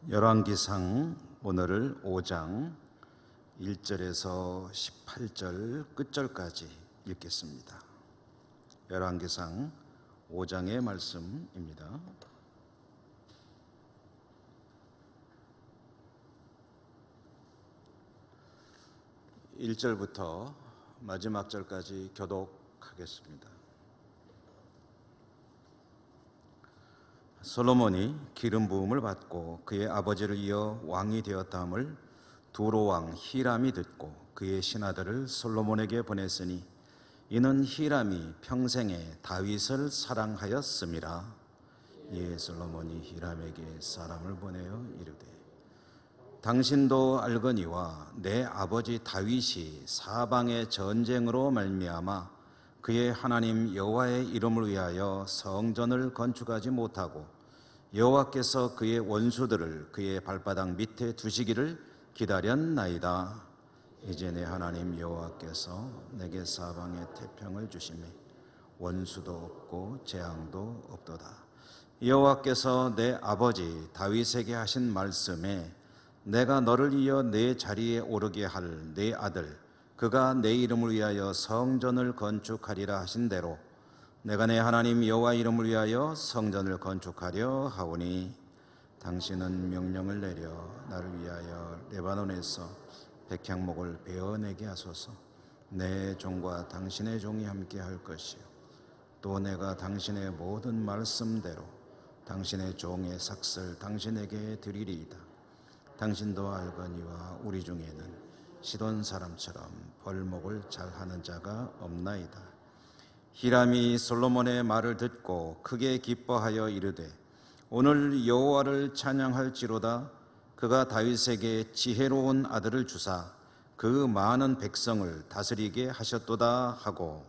열왕기상 오늘을 5장 1절에서 18절 끝절까지 읽겠습니다. 열왕기상 5장의 말씀입니다. 1절부터 마지막 절까지 교독하겠습니다. 솔로몬이 기름 부음을 받고 그의 아버지를 이어 왕이 되었다함을 두로 왕 히람이 듣고 그의 신하들을 솔로몬에게 보냈으니 이는 히람이 평생에 다윗을 사랑하였음이라. 이에 솔로몬이 히람에게 사람을 보내어 이르되 당신도 알거니와 내 아버지 다윗이 사방의 전쟁으로 말미암아 그의 하나님 여호와의 이름을 위하여 성전을 건축하지 못하고 여호와께서 그의 원수들을 그의 발바닥 밑에 두시기를 기다렸나이다. 이제 내 하나님 여호와께서 내게 사방의 태평을 주시매 원수도 없고 재앙도 없도다. 여호와께서 내 아버지 다윗에게 하신 말씀에 내가 너를 이어 내 자리에 오르게 할 내 아들 그가 내 이름을 위하여 성전을 건축하리라 하신 대로 내가 내 하나님 여호와 이름을 위하여 성전을 건축하려 하오니 당신은 명령을 내려 나를 위하여 레바논에서 백향목을 베어내게 하소서. 내 종과 당신의 종이 함께 할 것이요 또 내가 당신의 모든 말씀대로 당신의 종의 삭슬 당신에게 드리리이다. 당신도 알거니와 우리 중에는 시돈 사람처럼 벌목을 잘하는 자가 없나이다. 히람이 솔로몬의 말을 듣고 크게 기뻐하여 이르되 오늘 여호와를 찬양할지로다. 그가 다윗에게 지혜로운 아들을 주사 그 많은 백성을 다스리게 하셨도다 하고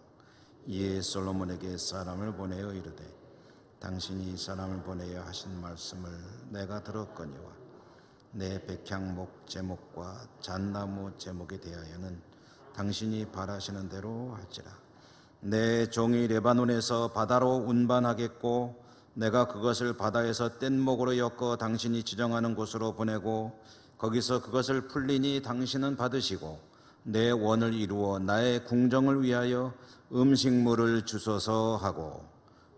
이에 솔로몬에게 사람을 보내어 이르되 당신이 사람을 보내어 하신 말씀을 내가 들었거니와 내 백향목 제목과 잣나무 제목에 대하여는 당신이 바라시는 대로 할지라. 내 종이 레바논에서 바다로 운반하겠고 내가 그것을 바다에서 뗏목으로 엮어 당신이 지정하는 곳으로 보내고 거기서 그것을 풀리니 당신은 받으시고 내 원을 이루어 나의 궁정을 위하여 음식물을 주소서 하고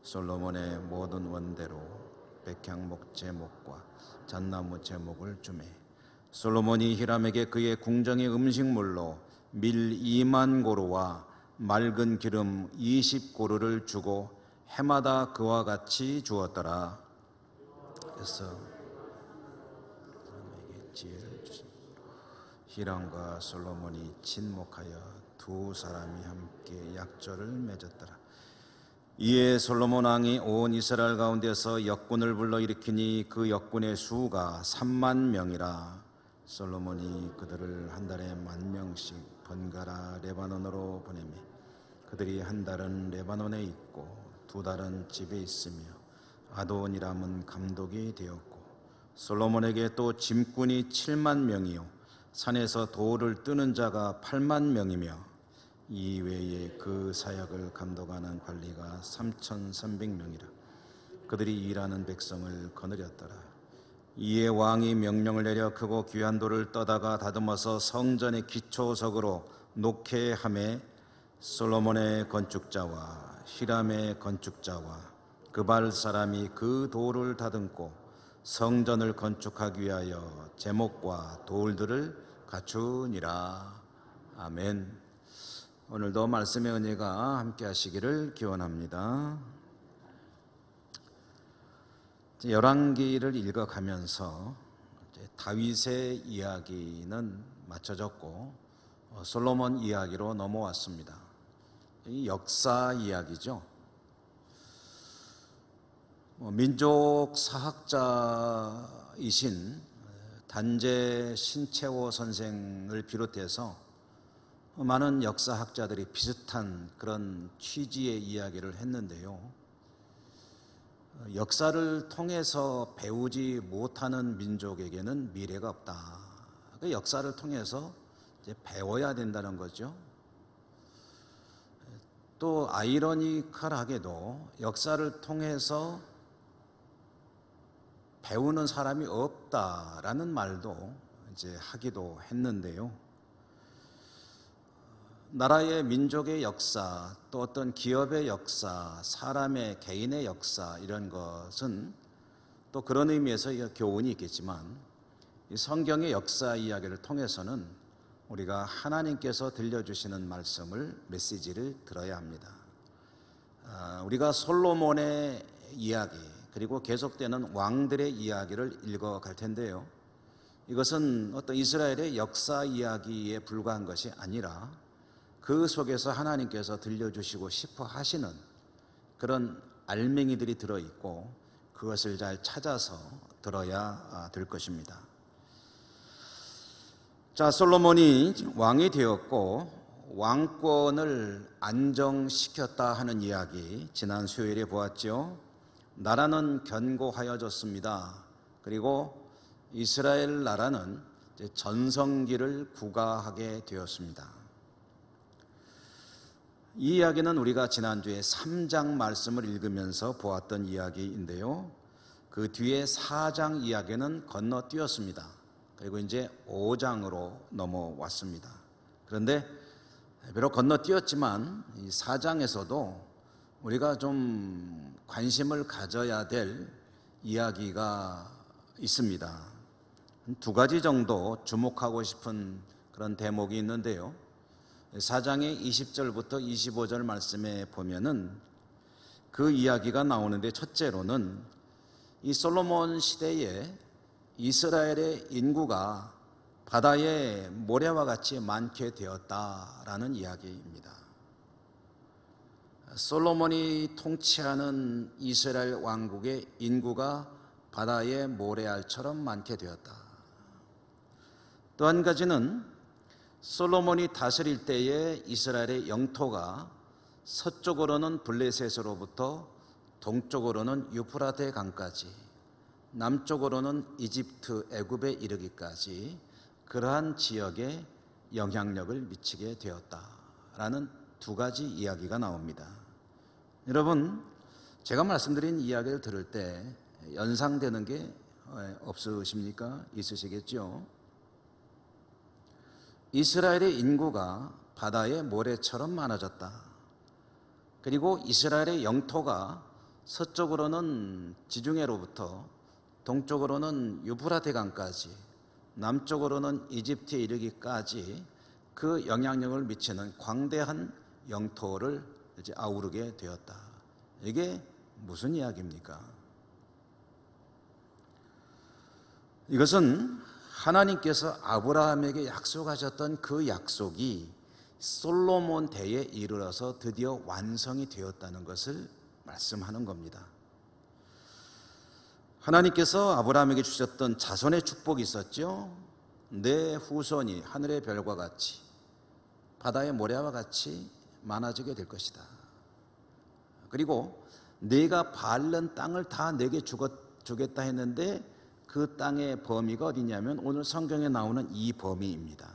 솔로몬의 모든 원대로 백향목 제목과 잣나무 제목을 주매 솔로몬이 히람에게 그의 궁정의 음식물로 밀 2만 고루와 맑은 기름 20고루를 주고 해마다 그와 같이 주었더라. 그래서 솔로몬에게 지혜를 주시니 히람과 솔로몬이 친목하여 두 사람이 함께 약조를 맺었더라. 이에 솔로몬 왕이 온 이스라엘 가운데서 역군을 불러일으키니 그 역군의 수가 3만 명이라. 솔로몬이 그들을 한 달에 10,000명씩 번갈아 레바논으로 보내매 그들이 한 달은 레바논에 있고 두 달은 집에 있으며 아도니람은 감독이 되었고 솔로몬에게 또 짐꾼이 7만 명이요 산에서 돌을 뜨는 자가 8만 명이며 이 외에 그 사역을 감독하는 관리가 3,300명이라. 그들이 일하는 백성을 거느렸더라. 이에 왕이 명령을 내려 크고 귀한 돌을 떠다가 다듬어서 성전의 기초석으로 놓게 하매 솔로몬의 건축자와 히람의 건축자와 그발 사람이 그 돌을 다듬고 성전을 건축하기 위하여 제목과 돌들을 갖추니라. 아멘. 오늘도 말씀의 은혜가 함께 하시기를 기원합니다. 열왕기를 읽어가면서 다윗의 이야기는 마쳐졌고 솔로몬 이야기로 넘어왔습니다. 이 역사 이야기죠. 민족 사학자이신 단재 신채호 선생을 비롯해서 많은 역사학자들이 비슷한 그런 취지의 이야기를 했는데요. 역사를 통해서 배우지 못하는 민족에게는 미래가 없다. 그 역사를 통해서 이제 배워야 된다는 거죠. 또 아이러니컬하게도 역사를 통해서 배우는 사람이 없다라는 말도 이제 하기도 했는데요. 나라의 민족의 역사, 또 어떤 기업의 역사, 사람의 개인의 역사, 이런 것은 또 그런 의미에서 교훈이 있겠지만, 이 성경의 역사 이야기를 통해서는 우리가 하나님께서 들려주시는 말씀을, 메시지를 들어야 합니다. 우리가 솔로몬의 이야기, 그리고 계속되는 왕들의 이야기를 읽어갈 텐데요, 이것은 어떤 이스라엘의 역사 이야기에 불과한 것이 아니라 그 속에서 하나님께서 들려주시고 싶어 하시는 그런 알맹이들이 들어있고, 그것을 잘 찾아서 들어야 될 것입니다. 자, 솔로몬이 왕이 되었고 왕권을 안정시켰다 하는 이야기 지난 수요일에 보았죠. 나라는 견고하여졌습니다. 그리고 이스라엘 나라는 전성기를 구가하게 되었습니다. 이 이야기는 우리가 지난주에 3장 말씀을 읽으면서 보았던 이야기인데요, 그 뒤에 4장 이야기는 건너뛰었습니다. 그리고 이제 5장으로 넘어왔습니다. 그런데 비록 건너뛰었지만 이 4장에서도 우리가 좀 관심을 가져야 될 이야기가 있습니다. 두 가지 정도 주목하고 싶은 그런 대목이 있는데요, 4장의 20절부터 25절 말씀에 보면은 그 이야기가 나오는데, 첫째로는 이 솔로몬 시대에 이스라엘의 인구가 바다의 모래와 같이 많게 되었다라는 이야기입니다. 솔로몬이 통치하는 이스라엘 왕국의 인구가 바다의 모래알처럼 많게 되었다. 또 한 가지는 솔로몬이 다스릴 때에 이스라엘의 영토가 서쪽으로는 블레셋으로부터 동쪽으로는 유프라테 강까지, 남쪽으로는 이집트, 애굽에 이르기까지 그러한 지역에 영향력을 미치게 되었다라는 두 가지 이야기가 나옵니다. 여러분, 제가 말씀드린 이야기를 들을 때 연상되는 게 없으십니까? 있으시겠죠? 이스라엘의 인구가 바다의 모래처럼 많아졌다. 그리고 이스라엘의 영토가 서쪽으로는 지중해로부터 동쪽으로는 유프라테 강까지, 남쪽으로는 이집트에 이르기까지 그 영향력을 미치는 광대한 영토를 이제 아우르게 되었다. 이게 무슨 이야기입니까? 이것은 하나님께서 아브라함에게 약속하셨던 그 약속이 솔로몬 때에 이르러서 드디어 완성이 되었다는 것을 말씀하는 겁니다. 하나님께서 아브라함에게 주셨던 자손의 축복이 있었죠. 내 후손이 하늘의 별과 같이 바다의 모래와 같이 많아지게 될 것이다. 그리고 네가 밟는 땅을 다 내게 주겠다 했는데 그 땅의 범위가 어디냐면 오늘 성경에 나오는 이 범위입니다.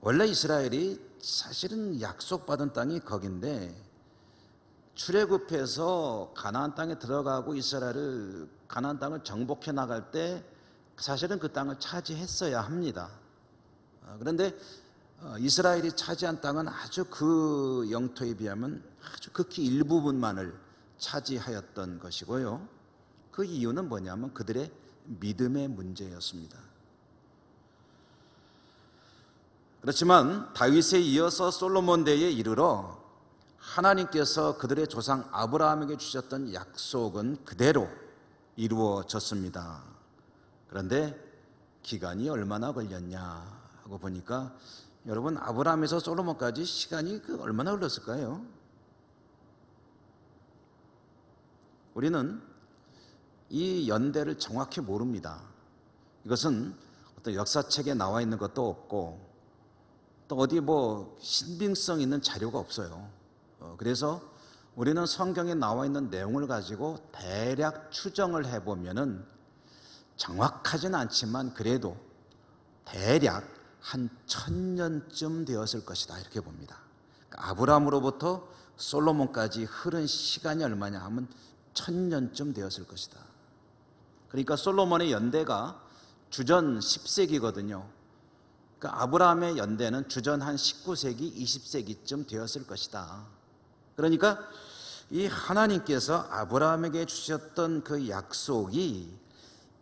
원래 이스라엘이 사실은 약속받은 땅이 거긴데 출애굽해서 가나안 땅에 들어가고 이스라엘을 가나안 땅을 정복해 나갈 때 사실은 그 땅을 차지했어야 합니다. 그런데 이스라엘이 차지한 땅은 아주 그 영토에 비하면 아주 극히 일부분만을 차지하였던 것이고요. 그 이유는 뭐냐면 그들의 믿음의 문제였습니다. 그렇지만 다윗에 이어서 솔로몬 때에 이르러 하나님께서 그들의 조상 아브라함에게 주셨던 약속은 그대로 이루어졌습니다. 그런데 기간이 얼마나 걸렸냐 하고 보니까 여러분, 아브라함에서 솔로몬까지 시간이 얼마나 흘렀을까요? 우리는 이 연대를 정확히 모릅니다. 이것은 어떤 역사책에 나와 있는 것도 없고 또 어디 신빙성 있는 자료가 없어요. 그래서 우리는 성경에 나와 있는 내용을 가지고 대략 추정을 해보면은 정확하진 않지만 그래도 대략 한 1000년쯤 되었을 것이다, 이렇게 봅니다. 그러니까 아브라함으로부터 솔로몬까지 흐른 시간이 얼마냐 하면 1000년쯤 되었을 것이다. 그러니까 솔로몬의 연대가 주전 10세기거든요. 그러니까 아브라함의 연대는 주전 한 19세기, 20세기쯤 되었을 것이다. 그러니까 이 하나님께서 아브라함에게 주셨던 그 약속이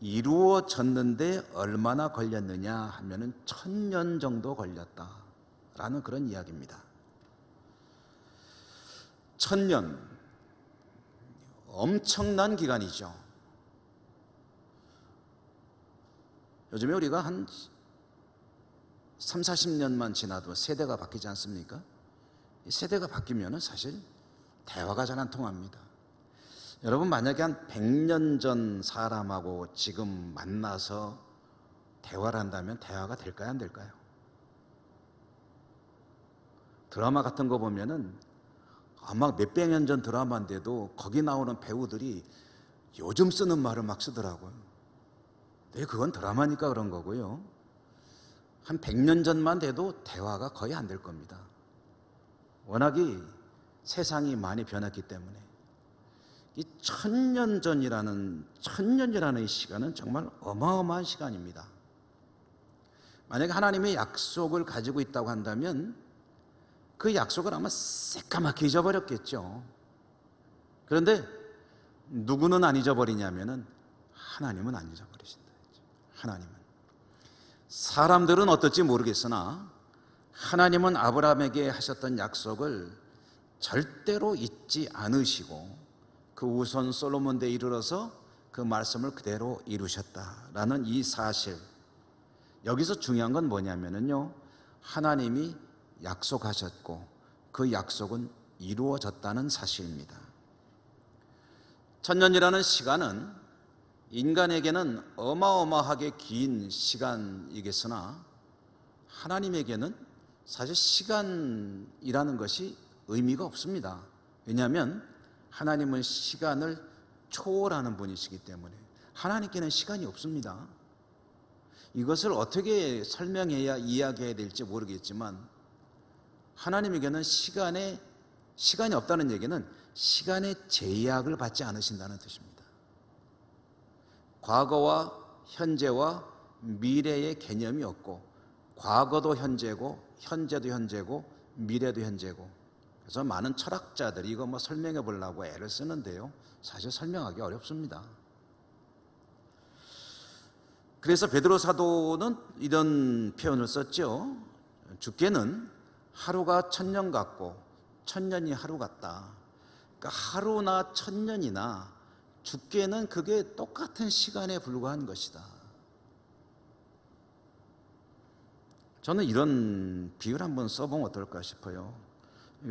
이루어졌는데 얼마나 걸렸느냐 하면은 1000년 정도 걸렸다라는 그런 이야기입니다. 1000년, 엄청난 기간이죠. 요즘에 우리가 한 3, 40년만 지나도 세대가 바뀌지 않습니까? 이 세대가 바뀌면 사실 대화가 잘 안 통합니다. 여러분, 만약에 한 100년 전 사람하고 지금 만나서 대화를 한다면 대화가 될까요, 안 될까요? 드라마 같은 거 보면은 아마 몇백 년 전 드라마인데도 거기 나오는 배우들이 요즘 쓰는 말을 막 쓰더라고요. 네, 그건 드라마니까 그런 거고요. 한 100년 전만 돼도 대화가 거의 안 될 겁니다. 워낙이 세상이 많이 변했기 때문에. 이 1000년이라는 이 시간은 정말 어마어마한 시간입니다. 만약에 하나님의 약속을 가지고 있다고 한다면 그 약속을 아마 새까맣게 잊어버렸겠죠. 그런데 누구는 안 잊어버리냐면은 하나님은 안 잊어버리신다. 하나님은. 사람들은 어떨지 모르겠으나 하나님은 아브라함에게 하셨던 약속을 절대로 잊지 않으시고 그 우선 솔로몬 때에 이르러서 그 말씀을 그대로 이루셨다라는 이 사실. 여기서 중요한 건 뭐냐면요, 하나님이 약속하셨고 그 약속은 이루어졌다는 사실입니다. 1000년이라는 시간은 인간에게는 어마어마하게 긴 시간이겠으나 하나님에게는 사실 시간이라는 것이 의미가 없습니다. 왜냐하면 하나님은 시간을 초월하는 분이시기 때문에 하나님께는 시간이 없습니다. 이것을 어떻게 설명해야 이야기해야 될지 모르겠지만 하나님에게는 시간이 없다는 얘기는 시간의 제약을 받지 않으신다는 뜻입니다. 과거와 현재와 미래의 개념이 없고 과거도 현재고 현재도 현재고 미래도 현재고, 그래서 많은 철학자들이 이거 설명해 보려고 애를 쓰는데요, 사실 설명하기 어렵습니다. 그래서 베드로 사도는 이런 표현을 썼죠. 주께는 하루가 1000년 같고 1000년이 하루 같다. 그러니까 하루나 1000년이나 주께는 그게 똑같은 시간에 불과한 것이다. 저는 이런 비유를 한번 써보면 어떨까 싶어요.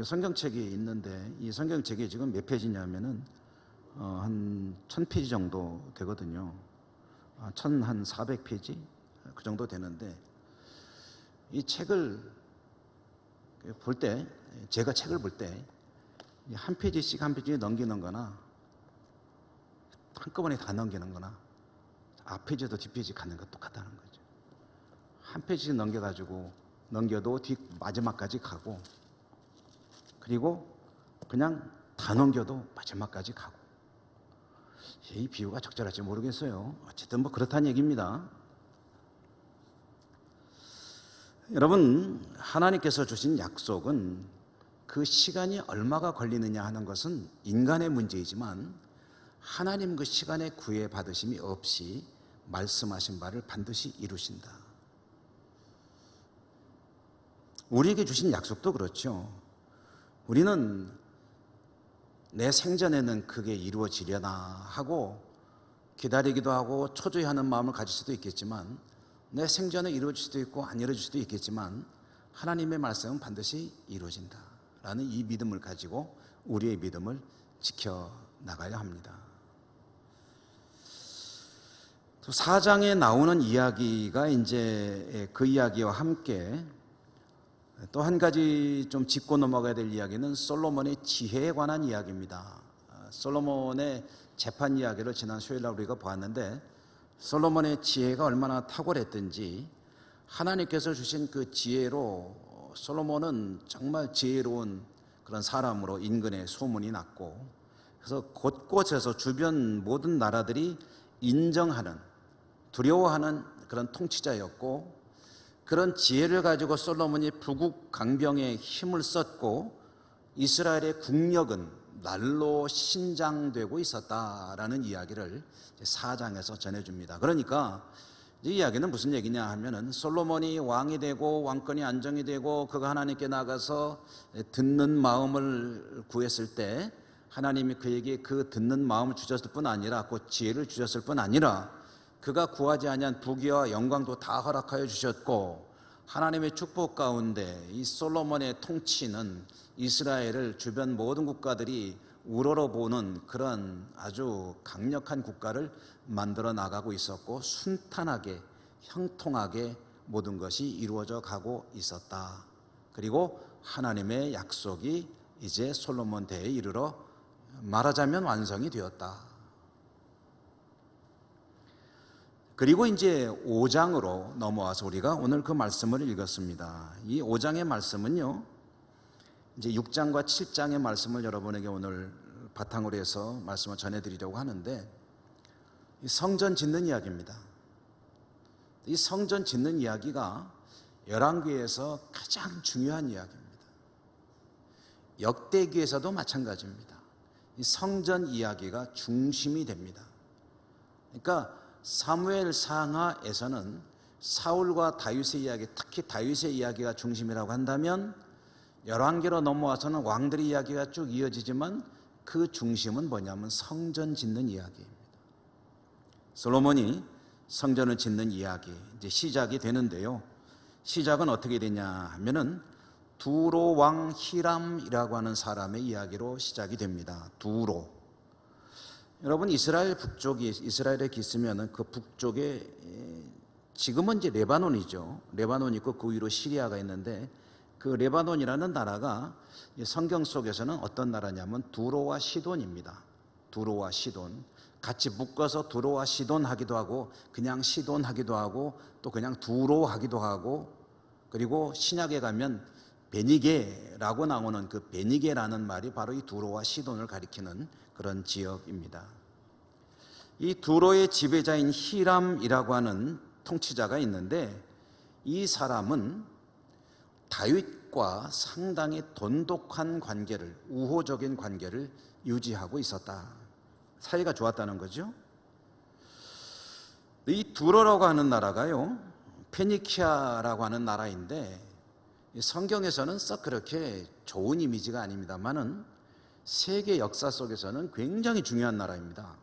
성경책이 있는데 이 성경책이 지금 몇 페이지냐면은 한 1000페이지 정도 되거든요. 한 1400페이지 그 정도 되는데, 이 책을 볼 때, 제가 책을 볼 때 한 페이지씩 한 페이지 넘기는 거나 한꺼번에 다 넘기는 거나 앞 페이지도 뒷 페이지 가는 거 똑같다는 거죠. 한 페이지 넘겨도 뒷 마지막까지 가고, 그리고 그냥 다 넘겨도 마지막까지 가고. 이 비유가 적절할지 모르겠어요. 어쨌든 그렇다는 얘기입니다. 여러분, 하나님께서 주신 약속은 그 시간이 얼마가 걸리느냐 하는 것은 인간의 문제이지만 하나님 그 시간에 구애받으심이 없이 말씀하신 바를 반드시 이루신다. 우리에게 주신 약속도 그렇죠. 우리는 내 생전에는 그게 이루어지려나 하고 기다리기도 하고 초조해하는 마음을 가질 수도 있겠지만, 내 생전에 이루어질 수도 있고 안 이루어질 수도 있겠지만 하나님의 말씀은 반드시 이루어진다 라는 이 믿음을 가지고 우리의 믿음을 지켜나가야 합니다. 4장에 나오는 이야기가 이제 그 이야기와 함께 또 한 가지 좀 짚고 넘어가야 될 이야기는 솔로몬의 지혜에 관한 이야기입니다. 솔로몬의 재판 이야기를 지난 수요일날 우리가 보았는데, 솔로몬의 지혜가 얼마나 탁월했든지 하나님께서 주신 그 지혜로 솔로몬은 정말 지혜로운 그런 사람으로 인근에 소문이 났고, 그래서 곳곳에서 주변 모든 나라들이 인정하는, 두려워하는 그런 통치자였고, 그런 지혜를 가지고 솔로몬이 부국 강병에 힘을 썼고 이스라엘의 국력은 날로 신장되고 있었다라는 이야기를 4장에서 전해줍니다. 그러니까 이 이야기는 무슨 얘기냐 하면은, 솔로몬이 왕이 되고 왕권이 안정이 되고 그가 하나님께 나가서 듣는 마음을 구했을 때 하나님이 그에게 그 듣는 마음을 주셨을 뿐 아니라 그 지혜를 주셨을 뿐 아니라 그가 구하지 아니한 부귀와 영광도 다 허락하여 주셨고, 하나님의 축복 가운데 이 솔로몬의 통치는 이스라엘을 주변 모든 국가들이 우러러보는 그런 아주 강력한 국가를 만들어 나가고 있었고, 순탄하게 형통하게 모든 것이 이루어져 가고 있었다. 그리고 하나님의 약속이 이제 솔로몬 때에 이르러 말하자면 완성이 되었다. 그리고 이제 5장으로 넘어와서 우리가 오늘 그 말씀을 읽었습니다. 이 5장의 말씀은요, 이제 6장과 7장의 말씀을 여러분에게 오늘 바탕으로 해서 말씀을 전해드리려고 하는데, 이 성전 짓는 이야기입니다. 이 성전 짓는 이야기가 열왕기에서 가장 중요한 이야기입니다. 역대기에서도 마찬가지입니다. 이 성전 이야기가 중심이 됩니다. 그러니까 사무엘 상하에서는 사울과 다윗의 이야기, 특히 다윗의 이야기가 중심이라고 한다면, 열왕기로 넘어와서는 왕들의 이야기가 쭉 이어지지만 그 중심은 뭐냐면 성전 짓는 이야기입니다. 솔로몬이 성전을 짓는 이야기 이제 시작이 되는데요. 시작은 어떻게 되냐 하면은 두로 왕 히람이라고 하는 사람의 이야기로 시작이 됩니다. 두로. 여러분, 이스라엘 북쪽이, 이스라엘에 있으면은 그 북쪽에 지금은 이제 레바논이죠. 레바논이 있고 그 위로 시리아가 있는데, 그 레바논이라는 나라가 성경 속에서는 어떤 나라냐면 두로와 시돈입니다. 두로와 시돈. 같이 묶어서 두로와 시돈 하기도 하고, 그냥 시돈 하기도 하고, 또 그냥 두로 하기도 하고, 그리고 신약에 가면 베니게라고 나오는 그 베니게라는 말이 바로 이 두로와 시돈을 가리키는 그런 지역입니다. 이 두로의 지배자인 히람이라고 하는 통치자가 있는데, 이 사람은 다윗과 상당히 돈독한 관계를, 우호적인 관계를 유지하고 있었다. 사이가 좋았다는 거죠. 이 두로라고 하는 나라가요, 페니키아라고 하는 나라인데, 성경에서는 썩 그렇게 좋은 이미지가 아닙니다만은 세계 역사 속에서는 굉장히 중요한 나라입니다.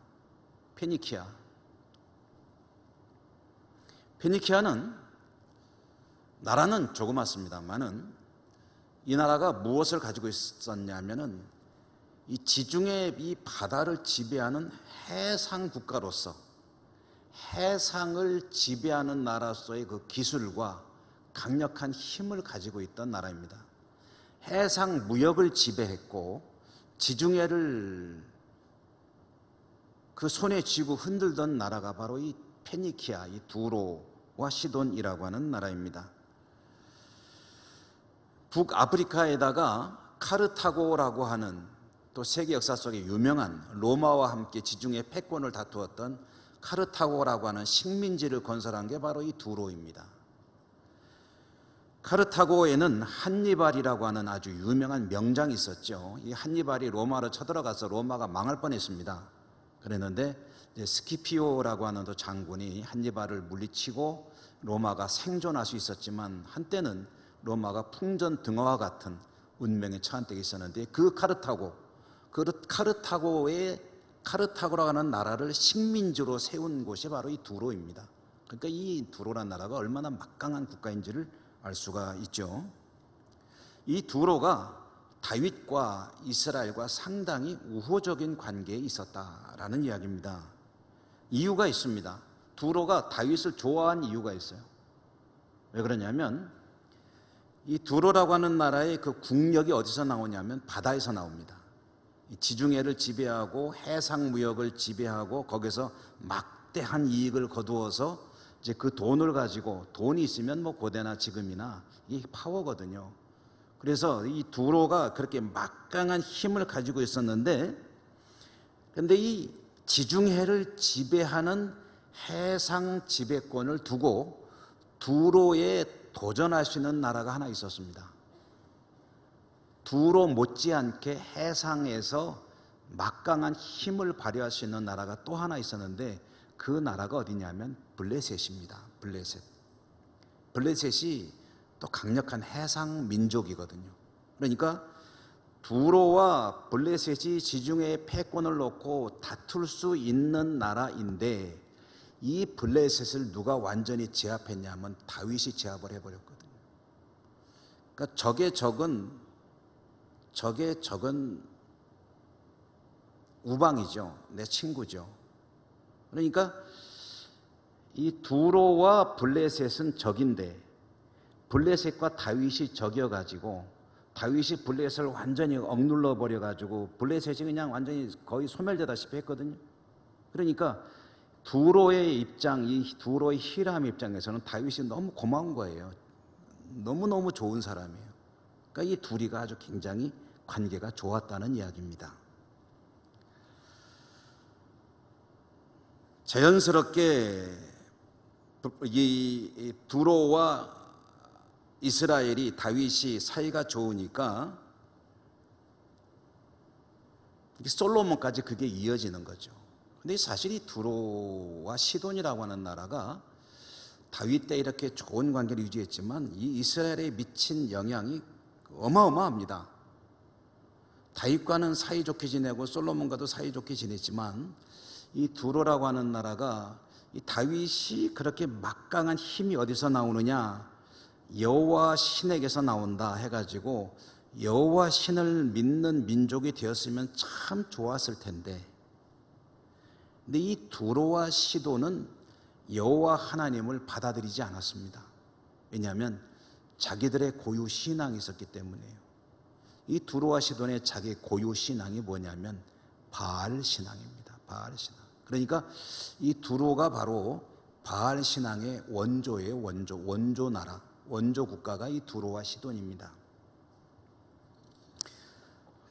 페니키아는 나라는 조그맣습니다만은 이 나라가 무엇을 가지고 있었냐면은 이 지중해 이 바다를 지배하는 해상 국가로서, 해상을 지배하는 나라로서의 그 기술과 강력한 힘을 가지고 있던 나라입니다. 해상 무역을 지배했고 지중해를 그 손에 쥐고 흔들던 나라가 바로 이 페니키아, 이 두로와 시돈이라고 하는 나라입니다. 북아프리카에다가 카르타고라고 하는, 또 세계 역사 속에 유명한, 로마와 함께 지중해 패권을 다투었던 카르타고라고 하는 식민지를 건설한 게 바로 이 두로입니다. 카르타고에는 한니발이라고 하는 아주 유명한 명장이 있었죠. 이 한니발이 로마로 쳐들어가서 로마가 망할 뻔했습니다. 그랬는데 스키피오라고 하는 또 장군이 한니발을 물리치고 로마가 생존할 수 있었지만, 한때는 로마가 풍전등화와 같은 운명에 처한 때가 있었는데, 그 카르타고라고 하는 나라를 식민지로 세운 곳이 바로 이 두로입니다. 그러니까 이 두로라는 나라가 얼마나 막강한 국가인지를 알 수가 있죠. 이 두로가 다윗과 이스라엘과 상당히 우호적인 관계에 있었다라는 이야기입니다. 이유가 있습니다. 두로가 다윗을 좋아한 이유가 있어요. 왜 그러냐면 이 두로라고 하는 나라의 그 국력이 어디서 나오냐면 바다에서 나옵니다. 지중해를 지배하고 해상 무역을 지배하고 거기서 막대한 이익을 거두어서 이제 그 돈을 가지고, 돈이 있으면 뭐 고대나 지금이나 이게 파워거든요. 그래서 이 두로가 그렇게 막강한 힘을 가지고 있었는데, 근데 이 지중해를 지배하는 해상 지배권을 두고 두로에 도전할 수 있는 나라가 하나 있었습니다. 두로 못지않게 해상에서 막강한 힘을 발휘할 수 있는 나라가 또 하나 있었는데 그 나라가 어디냐면 블레셋입니다. 블레셋이 또 강력한 해상 민족이거든요. 그러니까 두로와 블레셋이 지중해에 패권을 놓고 다툴 수 있는 나라인데 이 블레셋을 누가 완전히 제압했냐면 다윗이 제압을 해버렸거든요. 그러니까 적의 적은 우방이죠. 내 친구죠. 그러니까 이 두로와 블레셋은 적인데 블레셋과 다윗이 적이어가지고 다윗이 블레셋을 완전히 억눌러 버려가지고 블레셋이 그냥 완전히 거의 소멸되다시피 했거든요. 그러니까 두로의 입장, 이 두로의 히람 입장에서는 다윗이 너무 고마운 거예요. 너무너무 좋은 사람이에요. 그러니까 이 둘이가 아주 굉장히 관계가 좋았다는 이야기입니다. 자연스럽게 이 두로와 이스라엘이 다윗이 사이가 좋으니까 솔로몬까지 그게 이어지는 거죠. 근데 사실 이 두로와 시돈이라고 하는 나라가 다윗 때 이렇게 좋은 관계를 유지했지만 이 이스라엘에 미친 영향이 어마어마합니다. 다윗과는 사이좋게 지내고 솔로몬과도 사이좋게 지냈지만 이 두로라고 하는 나라가 이 다윗이 그렇게 막강한 힘이 어디서 나오느냐, 여호와 신에게서 나온다 해가지고 여호와 신을 믿는 민족이 되었으면 참 좋았을 텐데, 근데 이 두로와 시돈은 여호와 하나님을 받아들이지 않았습니다. 왜냐하면 자기들의 고유 신앙이 있었기 때문이에요. 이 두로와 시돈의 자기 고유 신앙이 뭐냐면 바알 신앙입니다. 바알 신앙. 그러니까 이 두로가 바로 바알 신앙의 원조예요. 원조 나라, 원조 국가가 이 두로와 시돈입니다.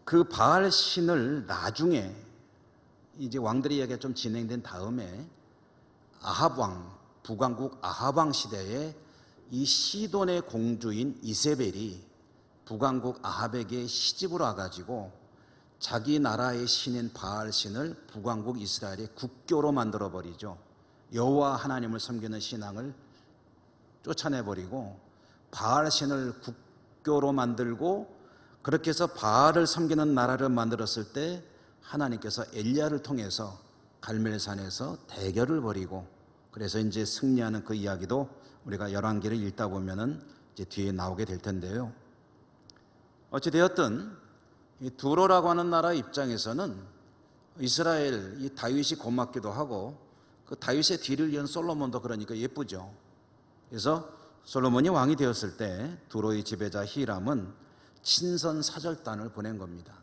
그 바알 신을 나중에 이제 왕들의 이야기가 좀 진행된 다음에 아합 왕, 북왕국 아합 왕 시대에 이 시돈의 공주인 이세벨이 북왕국 아합에게 시집을 와가지고 자기 나라의 신인 바알 신을 북왕국 이스라엘의 국교로 만들어 버리죠. 여호와 하나님을 섬기는 신앙을 쫓아내버리고 바알 신을 국교로 만들고, 그렇게 해서 바알을 섬기는 나라를 만들었을 때 하나님께서 엘리야를 통해서 갈멜산에서 대결을 벌이고, 그래서 이제 승리하는 그 이야기도 우리가 열왕기를 읽다 보면은 이제 뒤에 나오게 될 텐데요. 어찌 되었든 이 두로라고 하는 나라 입장에서는 이스라엘 이 다윗이 고맙기도 하고, 그 다윗의 뒤를 이은 솔로몬도 그러니까 예쁘죠. 그래서 솔로몬이 왕이 되었을 때 두로의 지배자 히람은 친선 사절단을 보낸 겁니다.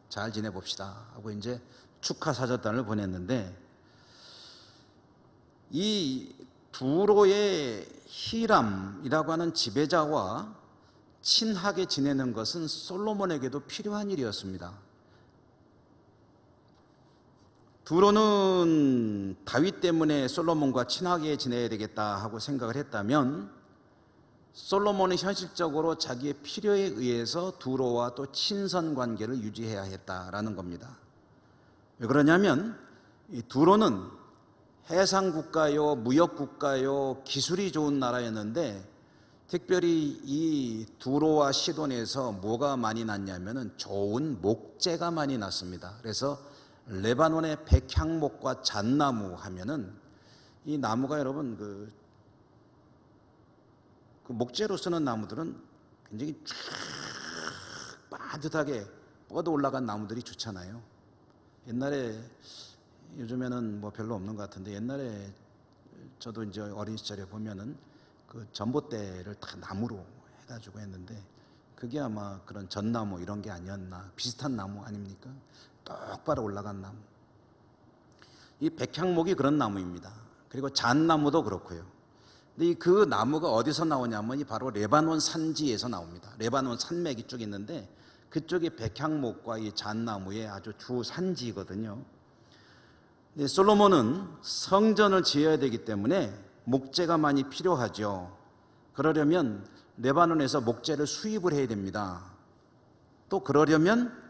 잘 지내봅시다 하고 이제 축하 사절단을 보냈는데, 이 두로의 히람이라고 하는 지배자와 친하게 지내는 것은 솔로몬에게도 필요한 일이었습니다. 두로는 다윗 때문에 솔로몬과 친하게 지내야 되겠다 하고 생각을 했다면, 솔로몬은 현실적으로 자기의 필요에 의해서 두로와 또 친선 관계를 유지해야 했다라는 겁니다. 왜 그러냐면 이 두로는 해상 국가요, 무역 국가요, 기술이 좋은 나라였는데, 특별히 이 두로와 시돈에서 뭐가 많이 났냐면은 좋은 목재가 많이 났습니다. 그래서 레바논의 백향목과 잣나무 하면은 이 나무가 여러분 그 목재로 쓰는 나무들은 굉장히 쫙 빠듯하게 뻗어 올라간 나무들이 좋잖아요. 옛날에, 요즘에는 뭐 별로 없는 것 같은데 옛날에 저도 이제 어린 시절에 보면은 그 전봇대를 다 나무로 해가지고 했는데 그게 아마 그런 전나무 이런 게 아니었나, 비슷한 나무 아닙니까? 똑바로 올라간 나무. 이 백향목이 그런 나무입니다. 그리고 잣나무도 그렇고요. 근데 그 나무가 어디서 나오냐면 바로 레바논 산지에서 나옵니다. 레바논 산맥이 쭉 있는데 그쪽이 백향목과 이 잣나무의 아주 주 산지거든요. 솔로몬은 성전을 지어야 되기 때문에 목재가 많이 필요하죠. 그러려면 레바논에서 목재를 수입을 해야 됩니다. 또 그러려면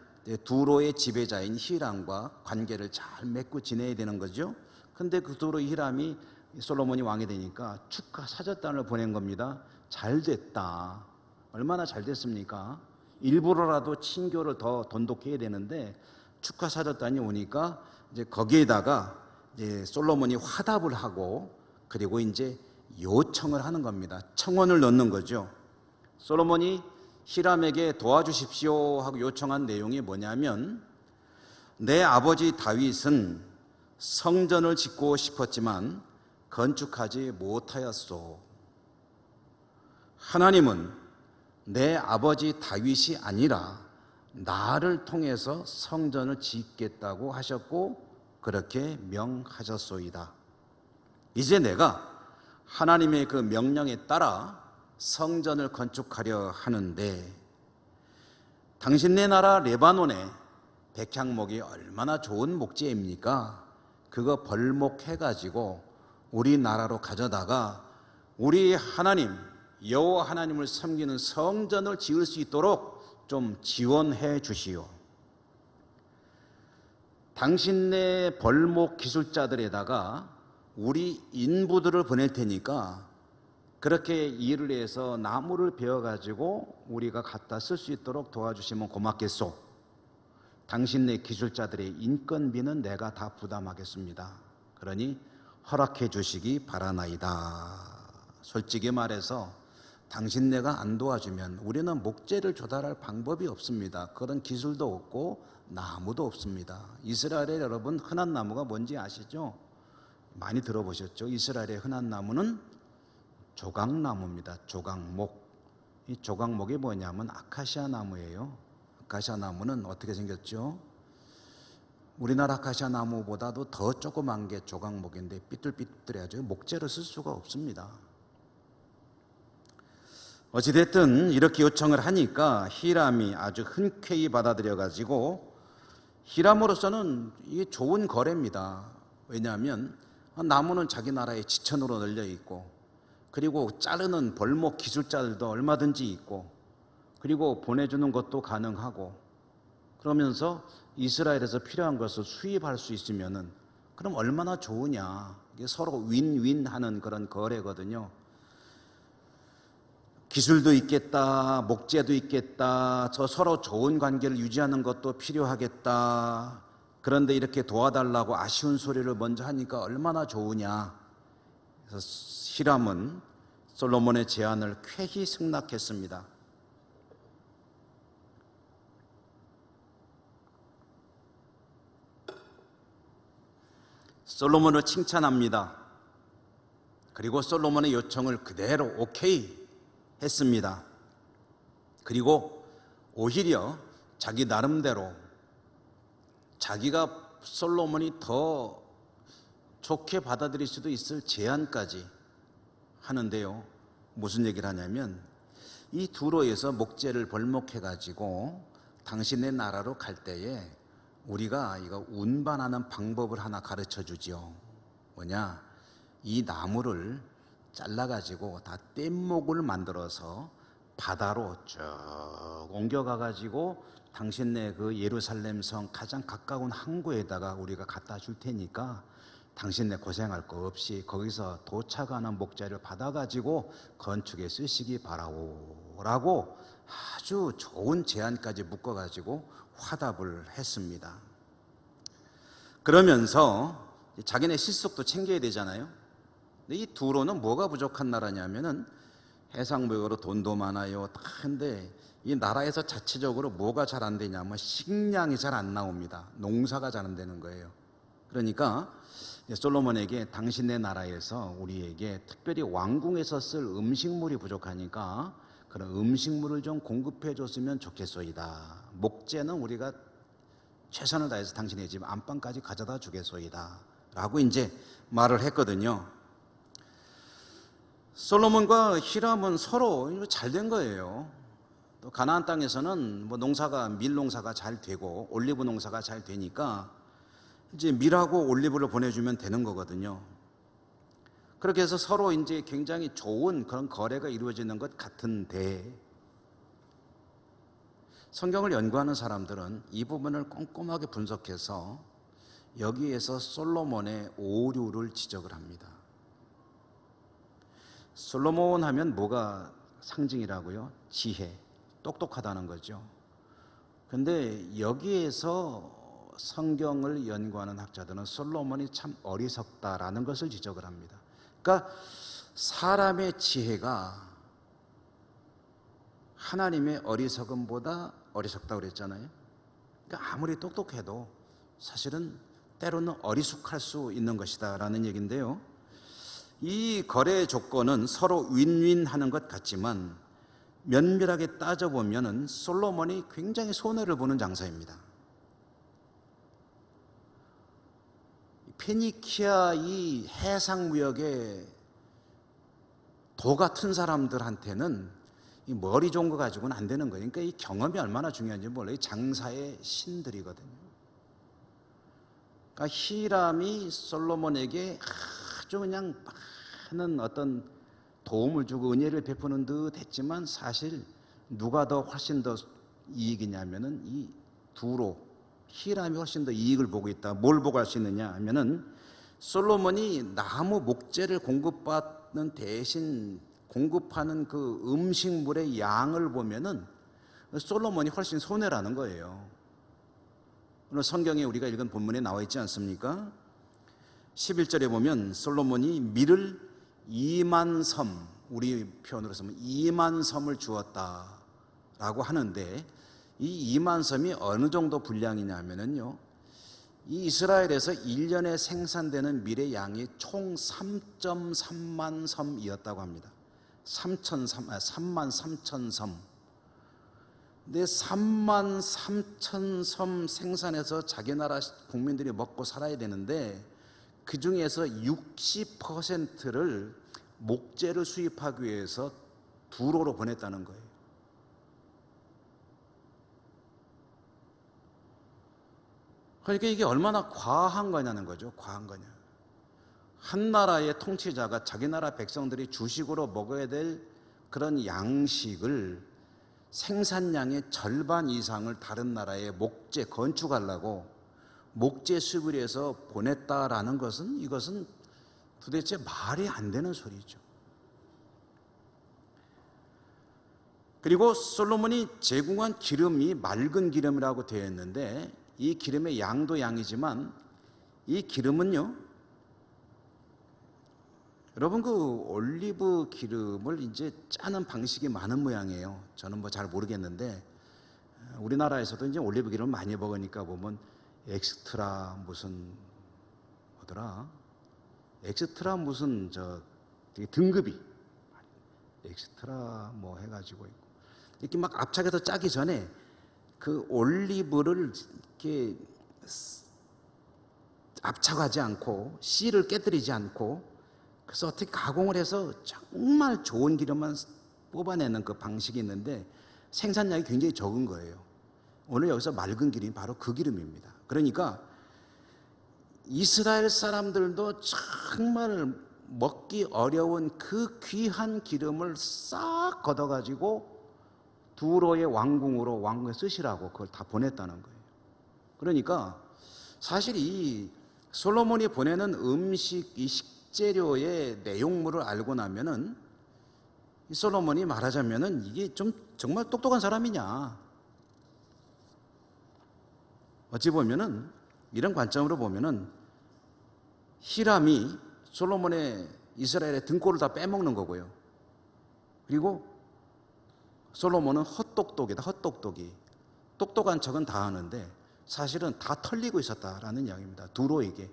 두로의 지배자인 히람과 관계를 잘 맺고 지내야 되는 거죠. 근데 그 두로 히람이 솔로몬이 왕이 되니까 축하 사절단을 보낸 겁니다. 잘 됐다. 얼마나 잘 됐습니까? 일부러라도 친교를 더 돈독해야 되는데 축하 사절단이 오니까 이제 거기에다가 이제 솔로몬이 화답을 하고 그리고 이제 요청을 하는 겁니다. 청원을 넣는 거죠. 솔로몬이 히람에게 도와주십시오 하고 요청한 내용이 뭐냐면, 내 아버지 다윗은 성전을 짓고 싶었지만 건축하지 못하였소. 하나님은 내 아버지 다윗이 아니라 나를 통해서 성전을 짓겠다고 하셨고 그렇게 명하셨소이다. 이제 내가 하나님의 그 명령에 따라 성전을 건축하려 하는데, 당신네 나라 레바논에 백향목이 얼마나 좋은 목재입니까? 그거 벌목해가지고 우리나라로 가져다가 우리 하나님 여호와 하나님을 섬기는 성전을 지을 수 있도록 좀 지원해 주시오. 당신네 벌목 기술자들에다가 우리 인부들을 보낼 테니까 그렇게 일을 해서 나무를 베어가지고 우리가 갖다 쓸 수 있도록 도와주시면 고맙겠소. 당신네 기술자들의 인건비는 내가 다 부담하겠습니다. 그러니 허락해 주시기 바라나이다. 솔직히 말해서 당신네가 안 도와주면 우리는 목재를 조달할 방법이 없습니다. 그런 기술도 없고 나무도 없습니다. 이스라엘의 여러분, 흔한 나무가 뭔지 아시죠? 많이 들어보셨죠? 이스라엘의 흔한 나무는 조각나무입니다. 조각목. 이 조각목이 뭐냐면 아카시아 나무예요. 아카시아 나무는 어떻게 생겼죠? 우리나라 아카시아 나무보다도 더 조그만 게 조각목인데 삐뚤삐뚤해가지고 목재로 쓸 수가 없습니다. 어찌됐든 이렇게 요청을 하니까 히람이 아주 흔쾌히 받아들여가지고, 히람으로서는 이게 좋은 거래입니다. 왜냐하면 나무는 자기 나라에 지천으로 널려 있고, 그리고 자르는 벌목 기술자들도 얼마든지 있고, 그리고 보내주는 것도 가능하고, 그러면서 이스라엘에서 필요한 것을 수입할 수 있으면은 그럼 얼마나 좋으냐. 이게 서로 윈윈하는 그런 거래거든요. 기술도 있겠다, 목재도 있겠다, 저 서로 좋은 관계를 유지하는 것도 필요하겠다. 그런데 이렇게 도와달라고 아쉬운 소리를 먼저 하니까 얼마나 좋으냐. 그래서 히람은 솔로몬의 제안을 쾌히 승낙했습니다. 솔로몬을 칭찬합니다. 그리고 솔로몬의 요청을 그대로 오케이 했습니다. 그리고 오히려 자기 나름대로 자기가 솔로몬이 더 좋게 받아들일 수도 있을 제안까지 하는데요. 무슨 얘기를 하냐면, 이 두로에서 목재를 벌목해가지고 당신의 나라로 갈 때에 우리가 이거 운반하는 방법을 하나 가르쳐 주지요. 뭐냐, 이 나무를 잘라가지고 다 뗏목을 만들어서 바다로 쭉 옮겨가가지고 당신네 그 예루살렘 성 가장 가까운 항구에다가 우리가 갖다 줄 테니까 당신네 고생할 거 없이 거기서 도착하는 목재를 받아가지고 건축에 쓰시기 바라오 라고 아주 좋은 제안까지 묶어가지고 화답을 했습니다. 그러면서 자기네 실속도 챙겨야 되잖아요. 근데 이 두로는 뭐가 부족한 나라냐면은 해상무역으로 돈도 많아요. 근데 이 나라에서 자체적으로 뭐가 잘 안 되냐면 식량이 잘 안 나옵니다. 농사가 잘 안 되는 거예요. 그러니까 솔로몬에게 당신네 나라에서 우리에게 특별히 왕궁에서 쓸 음식물이 부족하니까 그런 음식물을 좀 공급해 줬으면 좋겠소이다. 목재는 우리가 최선을 다해서 당신의 집 안방까지 가져다 주겠소이다 라고 이제 말을 했거든요. 솔로몬과 히람은 서로 잘 된 거예요. 또 가나안 땅에서는 뭐 농사가 밀 농사가 잘 되고 올리브 농사가 잘 되니까 이제 밀하고 올리브를 보내주면 되는 거거든요. 그렇게 해서 서로 이제 굉장히 좋은 그런 거래가 이루어지는 것 같은데, 성경을 연구하는 사람들은 이 부분을 꼼꼼하게 분석해서 여기에서 솔로몬의 오류를 지적을 합니다. 솔로몬 하면 뭐가 상징이라고요? 지혜, 똑똑하다는 거죠. 근데 여기에서 성경을 연구하는 학자들은 솔로몬이 참 어리석다라는 것을 지적을 합니다. 그러니까 사람의 지혜가 하나님의 어리석음보다 어리석다고 그랬잖아요. 그러니까 아무리 똑똑해도 사실은 때로는 어리숙할 수 있는 것이다 라는 얘기인데요, 이 거래 조건은 서로 윈윈하는 것 같지만 면밀하게 따져보면 솔로몬이 굉장히 손해를 보는 장사입니다. 페니키아 이 해상무역의 도 같은 사람들한테는 이 머리 좋은 거 가지고는 안 되는 거예요. 그러니까 이 경험이 얼마나 중요한지 몰라요. 장사의 신들이거든요. 그러니까 히람이 솔로몬에게 아주 그냥 많은 어떤 도움을 주고 은혜를 베푸는 듯 했지만, 사실 누가 더 훨씬 더 이익이냐면은 이 두로, 히람이 훨씬 더 이익을 보고 있다. 뭘 보고 할 수 있느냐 하면은, 솔로몬이 나무 목재를 공급받는 대신 공급하는 그 음식물의 양을 보면은 솔로몬이 훨씬 손해라는 거예요. 오늘 성경에 우리가 읽은 본문에 나와 있지 않습니까? 11절에 보면 솔로몬이 밀을 2만 섬, 우리 표현으로 쓰면 2만 섬을 주었다라고 하는데, 이 2만 섬이 어느 정도 분량이냐 하면은요, 이 이스라엘에서 1년에 생산되는 밀의 양이 총 3.3만 섬이었다고 합니다. 3만 3천 섬. 근데 3만 3천 섬 생산해서 자기 나라 국민들이 먹고 살아야 되는데, 그 중에서 60%를 목재를 수입하기 위해서 두로로 보냈다는 거예요. 그러니까 이게 얼마나 과한 거냐는 거죠. 과한 거냐. 한 나라의 통치자가 자기 나라 백성들이 주식으로 먹어야 될 그런 양식을, 생산량의 절반 이상을 다른 나라에 목재 건축하려고 목재 수입을 해서 보냈다라는 것은, 이것은 도대체 말이 안 되는 소리죠. 그리고 솔로몬이 제공한 기름이 맑은 기름이라고 되어 있는데, 이 기름의 양도 양이지만 이 기름은요, 여러분 그 올리브 기름을 이제 짜는 방식이 많은 모양이에요. 저는 뭐 잘 모르겠는데, 우리나라에서도 이제 올리브 기름 많이 먹으니까 보면 엑스트라 무슨 뭐더라, 엑스트라 무슨 저 되게 등급이 엑스트라 뭐 해가지고 있고, 이렇게 막 압착해서 짜기 전에 그 올리브를 이렇게 압착하지 않고 씨를 깨뜨리지 않고, 그래서 어떻게 가공을 해서 정말 좋은 기름만 뽑아내는 그 방식이 있는데, 생산량이 굉장히 적은 거예요. 오늘 여기서 맑은 기름이 바로 그 기름입니다. 그러니까 이스라엘 사람들도 정말 먹기 어려운 그 귀한 기름을 싹 걷어가지고 두로의 왕궁으로, 왕궁에 쓰시라고 그걸 다 보냈다는 거예요. 그러니까 사실 이 솔로몬이 보내는 음식, 이 식재료의 내용물을 알고 나면은 이 솔로몬이 말하자면은 이게 좀 정말 똑똑한 사람이냐, 어찌 보면은 이런 관점으로 보면은 히람이 솔로몬의 이스라엘의 등골을 다 빼먹는 거고요. 그리고 솔로몬은 헛똑똑이다. 헛똑똑이. 똑똑한 척은 다 하는데 사실은 다 털리고 있었다라는 이야기입니다. 두로에게.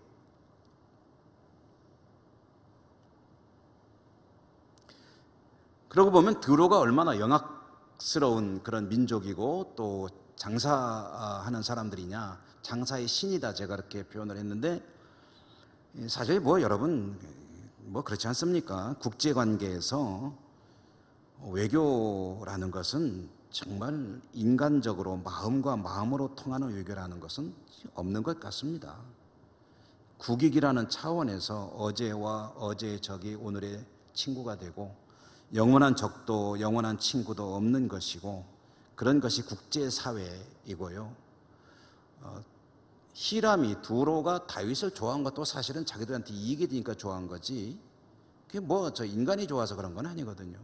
그러고 보면 두로가 얼마나 영악스러운 그런 민족이고 또 장사하는 사람들이냐, 장사의 신이다, 제가 그렇게 표현을 했는데, 사실 뭐 여러분 뭐 그렇지 않습니까? 국제관계에서 외교라는 것은 정말 인간적으로 마음과 마음으로 통하는 외교라는 것은 없는 것 같습니다. 국익이라는 차원에서 어제와 어제의 적이 오늘의 친구가 되고 영원한 적도 영원한 친구도 없는 것이고 그런 것이 국제사회이고요. 히람이 두로가 다윗을 좋아한 것도 사실은 자기들한테 이익이 되니까 좋아한 거지 그게 뭐 저 인간이 좋아서 그런 건 아니거든요.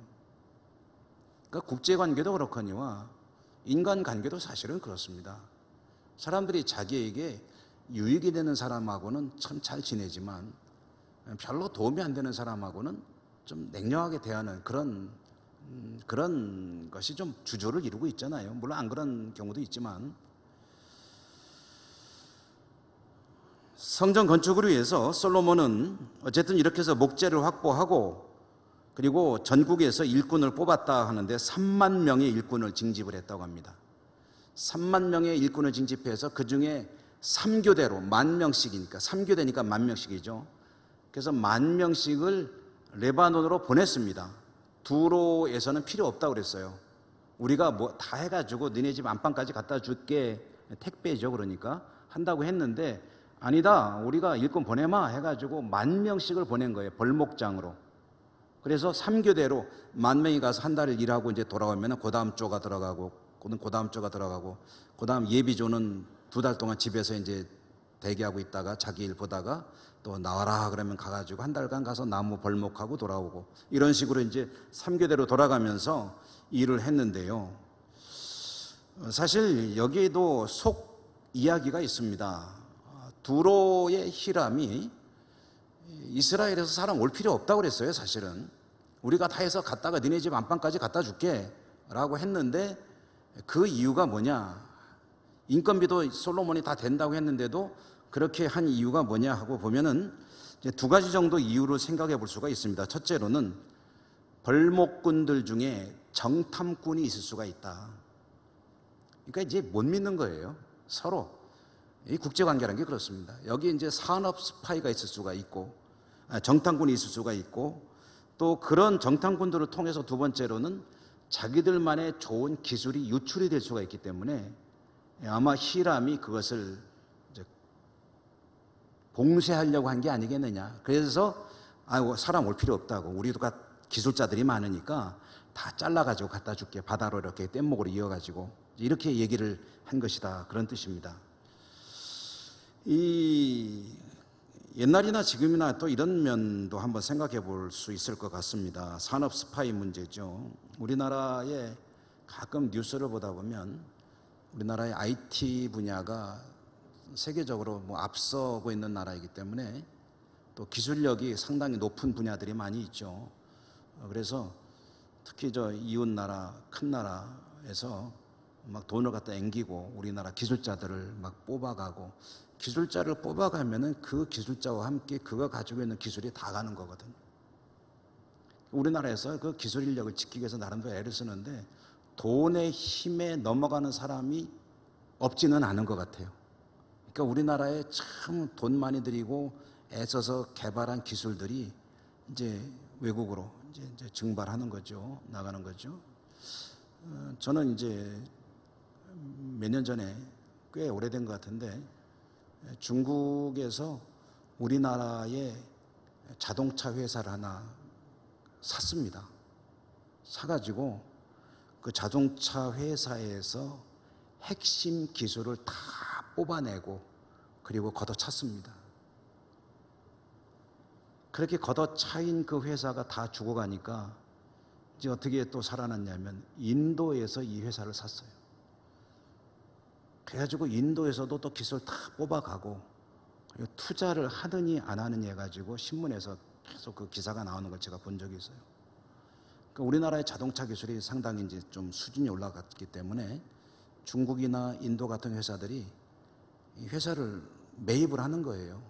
그러니까 국제관계도 그렇거니와 인간관계도 사실은 그렇습니다. 사람들이 자기에게 유익이 되는 사람하고는 참 잘 지내지만 별로 도움이 안 되는 사람하고는 좀 냉정하게 대하는 그런 것이 좀 주조를 이루고 있잖아요. 물론 안 그런 경우도 있지만 성전 건축을 위해서 솔로몬은 어쨌든 이렇게 해서 목재를 확보하고 그리고 전국에서 일꾼을 뽑았다 하는데 3만 명의 일꾼을 징집을 했다고 합니다. 3만 명의 일꾼을 징집해서 그중에 3교대로 10,000명씩이니까 3교대니까 10,000명씩이죠. 그래서 10,000명씩을 레바논으로 보냈습니다. 두로에서는 필요 없다고 그랬어요. 우리가 뭐 다 해가지고 너네 집 안방까지 갖다 줄게, 택배죠. 그러니까 한다고 했는데 아니다, 우리가 일꾼 보내마 해가지고 10,000명씩을 보낸 거예요. 벌목장으로. 그래서 3교대로 10,000명이 가서 한 달을 일하고 이제 돌아오면 그 다음 조가 들어가고 그 다음 조가 들어가고 그 다음 예비조는 2달 동안 집에서 이제 대기하고 있다가 자기 일 보다가 또 나와라 그러면 가가지고 한 달간 가서 나무 벌목하고 돌아오고 이런 식으로 이제 3교대로 돌아가면서 일을 했는데요. 사실 여기에도 속 이야기가 있습니다. 두로의 히람이 이스라엘에서 사람 올 필요 없다고 그랬어요. 사실은 우리가 다 해서 갔다가 니네 집 안방까지 갖다 줄게 라고 했는데 그 이유가 뭐냐, 인건비도 솔로몬이 다 된다고 했는데도 그렇게 한 이유가 뭐냐 하고 보면은 이제 2가지 정도 이유를 생각해 볼 수가 있습니다. 첫째로는 벌목꾼들 중에 정탐꾼이 있을 수가 있다. 그러니까 이제 못 믿는 거예요. 서로. 이 국제관계라는 게 그렇습니다. 여기 이제 산업 스파이가 있을 수가 있고 정탐꾼이 있을 수가 있고 또 그런 정탐꾼들을 통해서 2번째로는 자기들만의 좋은 기술이 유출이 될 수가 있기 때문에 아마 히람이 그것을 이제 봉쇄하려고 한 게 아니겠느냐. 그래서 사람 올 필요 없다고, 우리도 기술자들이 많으니까 다 잘라가지고 갖다 줄게, 바다로 이렇게 뗏목으로 이어가지고 이렇게 얘기를 한 것이다, 그런 뜻입니다. 이 옛날이나 지금이나 또 이런 면도 한번 생각해 볼 수 있을 것 같습니다. 산업 스파이 문제죠. 우리나라에 가끔 뉴스를 보다 보면 우리나라의 IT 분야가 세계적으로 앞서고 있는 나라이기 때문에 또 기술력이 상당히 높은 분야들이 많이 있죠. 그래서 특히 저 이웃 나라, 큰 나라에서 막 돈을 갖다 앵기고 우리나라 기술자들을 막 뽑아가고, 기술자를 뽑아가면은 그 기술자와 함께 그가 가지고 있는 기술이 다 가는 거거든요. 우리나라에서 그 기술 인력을 지키기 위해서 나름대로 애를 쓰는데 돈의 힘에 넘어가는 사람이 없지는 않은 것 같아요. 그러니까 우리나라에 참 돈 많이 들이고 애써서 개발한 기술들이 이제 외국으로 이제 증발하는 거죠. 나가는 거죠. 저는 이제 몇 년 전에 꽤 오래된 것 같은데 중국에서 우리나라의 자동차 회사를 하나 샀습니다. 사가지고 그 자동차 회사에서 핵심 기술을 다 뽑아내고 그리고 걷어찼습니다. 그렇게 걷어차인 그 회사가 다 죽어가니까 이제 어떻게 또 살아났냐면 인도에서 이 회사를 샀어요. 그래가지고 인도에서도 또 기술 다 뽑아가고 투자를 하느니 안 하느니 해가지고 신문에서 계속 그 기사가 나오는 걸 제가 본 적이 있어요. 그러니까 우리나라의 자동차 기술이 상당히 이제 좀 수준이 올라갔기 때문에 중국이나 인도 같은 회사들이 이 회사를 매입을 하는 거예요.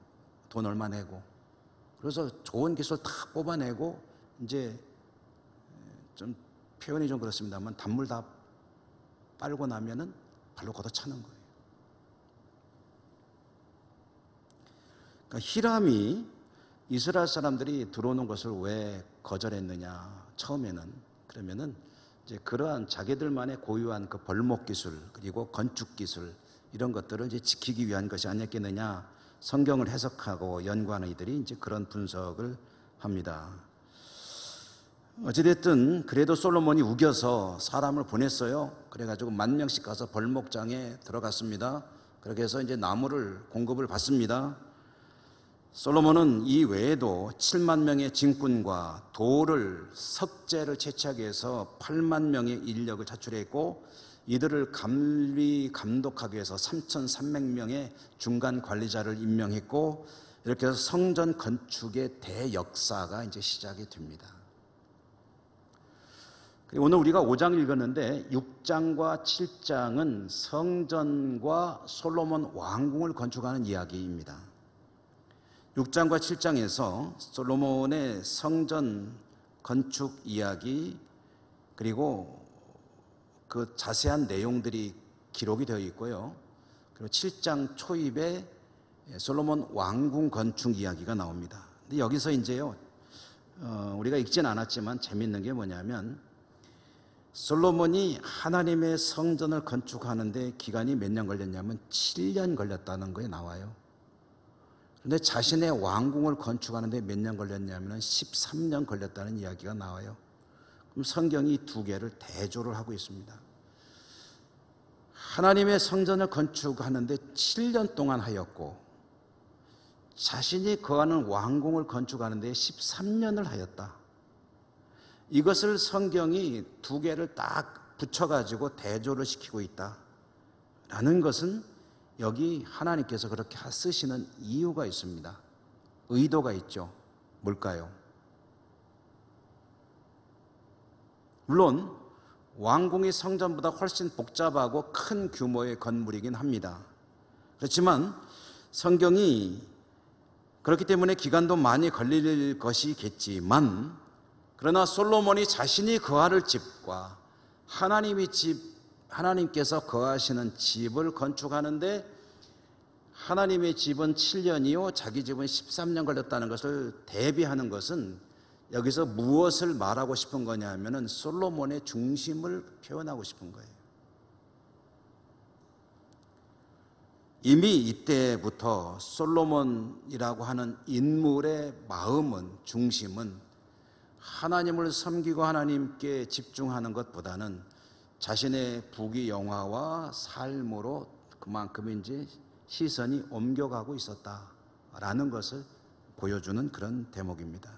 돈 얼마 내고. 그래서 좋은 기술 다 뽑아내고 이제 좀 표현이 좀 그렇습니다만 단물 다 빨고 나면은 발로 걷어차는 거예요. 그러니까 히람이 이스라엘 사람들이 들어오는 것을 왜 거절했느냐, 처음에는. 그러면은 이제 그러한 자기들만의 고유한 그 벌목 기술 그리고 건축 기술 이런 것들을 이제 지키기 위한 것이 아니었겠느냐, 성경을 해석하고 연구하는 이들이 이제 그런 분석을 합니다. 어찌됐든 그래도 솔로몬이 우겨서 사람을 보냈어요. 그래가지고 10,000명씩 가서 벌목장에 들어갔습니다. 그렇게 해서 이제 나무를 공급을 받습니다. 솔로몬은 이 외에도 7만 명의 진군과 돌을 석재를 채취하기 위해서 8만 명의 인력을 차출했고, 이들을 감독하기 위해서 3,300명의 중간 관리자를 임명했고, 이렇게 해서 성전 건축의 대역사가 이제 시작이 됩니다. 그리고 오늘 우리가 5장 읽었는데 6장과 7장은 성전과 솔로몬 왕궁을 건축하는 이야기입니다. 6장과 7장에서 솔로몬의 성전 건축 이야기, 그리고 그 자세한 내용들이 기록이 되어 있고요. 그리고 7장 초입에 솔로몬 왕궁 건축 이야기가 나옵니다. 근데 여기서 이제요, 우리가 읽진 않았지만 재밌는 게 뭐냐면, 솔로몬이 하나님의 성전을 건축하는데 기간이 몇 년 걸렸냐면 7년 걸렸다는 거에 나와요. 그런데 자신의 왕궁을 건축하는데 몇 년 걸렸냐면 13년 걸렸다는 이야기가 나와요. 그럼 성경이 두 개를 대조를 하고 있습니다. 하나님의 성전을 건축하는데 7년 동안 하였고, 자신이 거하는 왕궁을 건축하는데 13년을 하였다. 이것을 성경이 두 개를 딱 붙여가지고 대조를 시키고 있다라는 것은 여기 하나님께서 그렇게 쓰시는 이유가 있습니다. 의도가 있죠. 뭘까요? 물론 왕궁이 성전보다 훨씬 복잡하고 큰 규모의 건물이긴 합니다. 그렇지만 성경이 그렇기 때문에 기간도 많이 걸릴 것이겠지만, 그러나 솔로몬이 자신이 거할 집과 하나님께서 거하시는 집을 건축하는데 하나님의 집은 7년이요 자기 집은 13년 걸렸다는 것을 대비하는 것은 여기서 무엇을 말하고 싶은 거냐면은 솔로몬의 중심을 표현하고 싶은 거예요. 이미 이때부터 솔로몬이라고 하는 인물의 마음은, 중심은 하나님을 섬기고 하나님께 집중하는 것보다는 자신의 부귀영화와 삶으로 그만큼 이제 시선이 옮겨가고 있었다라는 것을 보여주는 그런 대목입니다.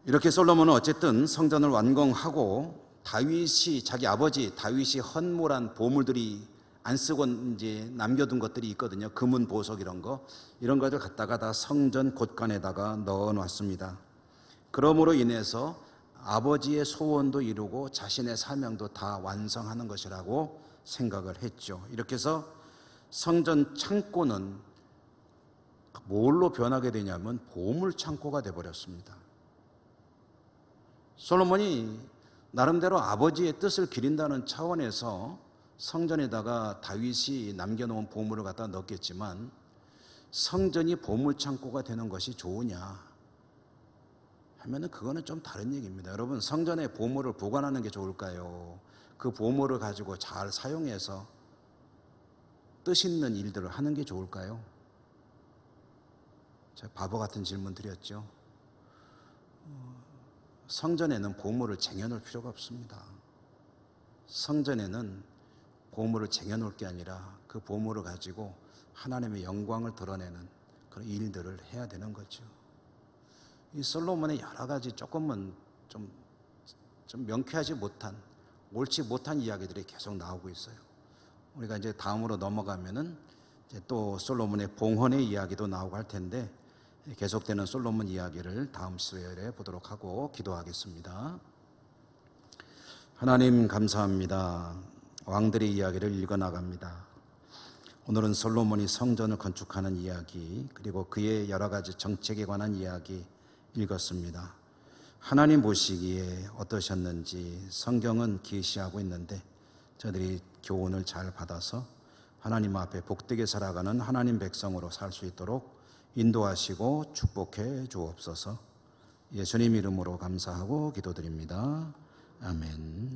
이렇게 솔로몬은 어쨌든 성전을 완공하고 다윗이, 자기 아버지 다윗이 헌물한 보물들이 안 쓰고 이제 남겨둔 것들이 있거든요. 금은 보석 이런 것을 갖다가 다 성전 곳간에다가 넣어 놨습니다. 그러므로 인해서 아버지의 소원도 이루고 자신의 사명도 다 완성하는 것이라고 생각을 했죠. 이렇게 해서 성전 창고는 뭘로 변하게 되냐면 보물 창고가 되어버렸습니다. 솔로몬이 나름대로 아버지의 뜻을 기린다는 차원에서 성전에다가 다윗이 남겨놓은 보물을 갖다 넣겠지만, 성전이 보물창고가 되는 것이 좋으냐 하면은 그거는 좀 다른 얘기입니다. 여러분, 성전에 보물을 보관하는 게 좋을까요? 그 보물을 가지고 잘 사용해서 뜻 있는 일들을 하는 게 좋을까요? 제가 바보 같은 질문 드렸죠. 성전에는 보물을 쟁여놓을 필요가 없습니다. 성전에는 보물을 쟁여놓을 게 아니라 그 보물을 가지고 하나님의 영광을 드러내는 그런 일들을 해야 되는 거죠. 이 솔로몬의 여러 가지 조금은 좀 명쾌하지 못한, 옳지 못한 이야기들이 계속 나오고 있어요. 우리가 이제 다음으로 넘어가면은 이제 또 솔로몬의 봉헌의 이야기도 나오고 할 텐데, 계속되는 솔로몬 이야기를 다음 수요일에 보도록 하고 기도하겠습니다. 하나님 감사합니다. 왕들의 이야기를 읽어나갑니다. 오늘은 솔로몬이 성전을 건축하는 이야기, 그리고 그의 여러 가지 정책에 관한 이야기 읽었습니다. 하나님 보시기에 어떠셨는지 성경은 계시하고 있는데, 저들이 교훈을 잘 받아서 하나님 앞에 복되게 살아가는 하나님 백성으로 살 수 있도록 인도하시고 축복해 주옵소서. 예수님 이름으로 감사하고 기도드립니다. 아멘.